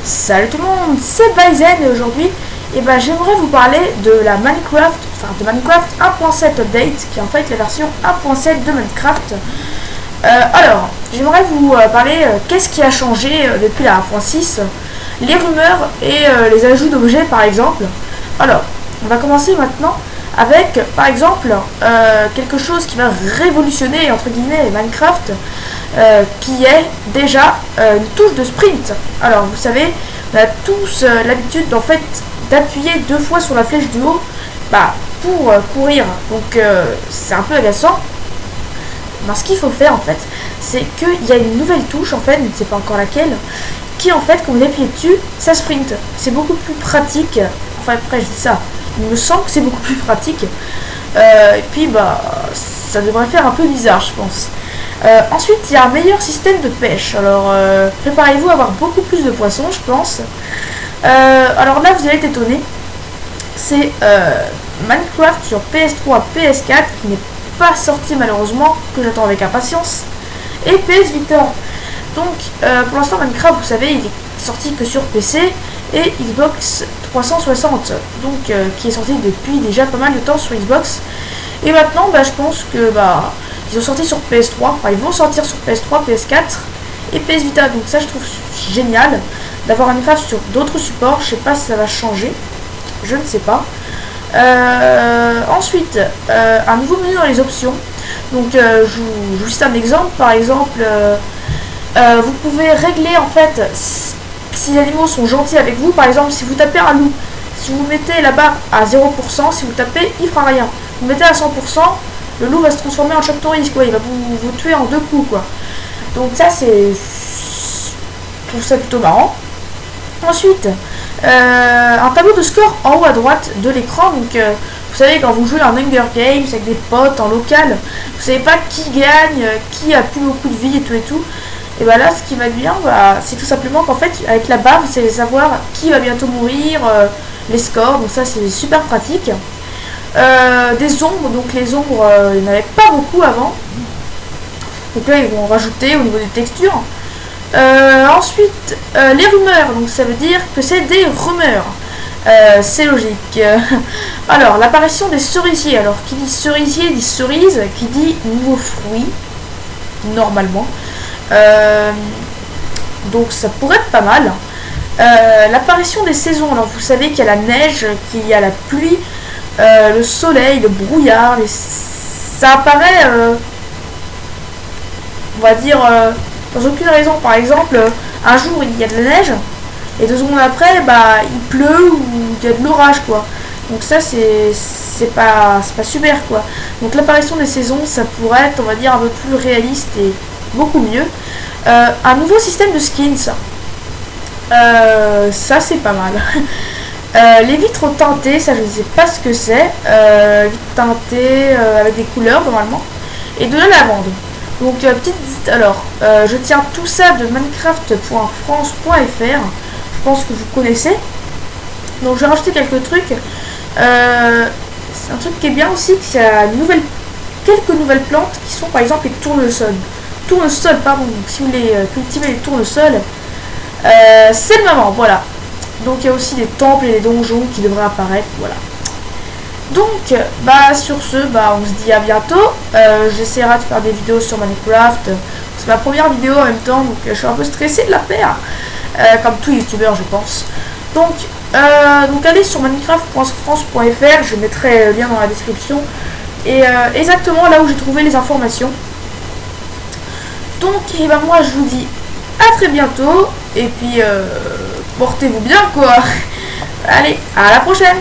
Salut tout le monde, c'est Baizen et aujourd'hui j'aimerais vous parler de la Minecraft 1.7 update qui est en fait la version 1.7 de Minecraft. Alors, j'aimerais vous parler qu'est-ce qui a changé depuis la 1.6, les rumeurs et les ajouts d'objets par exemple. Alors, on va commencer maintenant avec par exemple quelque chose qui va révolutionner entre guillemets Minecraft, qui est déjà une touche de sprint. Alors vous savez, on a tous l'habitude en fait d'appuyer 2 fois sur la flèche du haut pour courir, donc c'est un peu agaçant. Ce qu'il faut faire en fait, c'est qu'il y a une nouvelle touche en fait, je ne sais pas encore laquelle, qui en fait quand vous appuyez dessus, ça sprint. C'est beaucoup plus pratique, enfin après je dis ça, il me semble que c'est beaucoup plus pratique, et puis ça devrait faire un peu bizarre je pense. Ensuite il y a un meilleur système de pêche, alors préparez-vous à avoir beaucoup plus de poissons je pense. Alors là vous allez être étonné, c'est Minecraft sur PS3, PS4 qui n'est pas sorti malheureusement, que j'attends avec impatience, et PS Vita. Donc pour l'instant Minecraft vous savez il est sorti que sur PC et Xbox 360, donc qui est sorti depuis déjà pas mal de temps sur Xbox, et maintenant je pense que ils ont sorti sur PS3, enfin ils vont sortir sur PS3, PS4 et PS Vita, donc ça je trouve génial d'avoir Minecraft sur d'autres supports. Je sais pas si ça va changer, je ne sais pas. Ensuite un nouveau menu dans les options, donc je vous juste un exemple, par exemple vous pouvez régler en fait si les animaux sont gentils avec vous. Par exemple si vous tapez un loup, si vous mettez la barre à 0%, si vous tapez il fera rien. Vous mettez à 100%, le loup va se transformer en choc touriste, quoi. Il va vous tuer en 2 coups, quoi. Donc ça c'est, je trouve ça plutôt marrant. Ensuite un tableau de score en haut à droite de l'écran, donc vous savez quand vous jouez en Hunger Games avec des potes en local, vous savez pas qui gagne, qui a plus beaucoup de vie et tout, et là ce qui va bien c'est tout simplement qu'en fait avec la barre vous savez savoir qui va bientôt mourir, les scores, donc ça c'est super pratique. Des ombres, donc les ombres il n'y en avait pas beaucoup avant, donc là ils vont rajouter au niveau des textures. Ensuite les rumeurs, donc ça veut dire que c'est des rumeurs, c'est logique. Alors l'apparition des cerisiers, alors qui dit cerisier dit cerise, qui dit nouveau fruit normalement, donc ça pourrait être pas mal. L'apparition des saisons, alors vous savez qu'il y a la neige, qu'il y a la pluie, le soleil, le brouillard, ça apparaît on va dire sans aucune raison. Par exemple un jour il y a de la neige et 2 secondes après il pleut ou il y a de l'orage, quoi. Donc ça c'est pas super, quoi. Donc l'apparition des saisons, ça pourrait être on va dire un peu plus réaliste et beaucoup mieux. Un nouveau système de skins, ça c'est pas mal. Les vitres teintées, ça je ne sais pas ce que c'est, vitres teintées avec des couleurs normalement, et de la lavande. Donc alors je tiens tout ça de minecraft.france.fr, je pense que vous connaissez. Donc j'ai rajouté quelques trucs. C'est un truc qui est bien aussi, qu'il y a quelques nouvelles plantes qui sont par exemple les tournesols. Pardon, donc si vous voulez cultiver les tournesols, c'est le moment, voilà. Donc il y a aussi des temples et des donjons qui devraient apparaître, voilà. Donc sur ce, on se dit à bientôt. J'essaierai de faire des vidéos sur Minecraft. C'est ma première vidéo en même temps, donc je suis un peu stressée de la faire, comme tout youtubeur je pense. Donc allez sur minecraft.france.fr, je mettrai le lien dans la description, et exactement là où j'ai trouvé les informations. Donc moi je vous dis à très bientôt, et puis portez-vous bien, quoi. Allez, à la prochaine.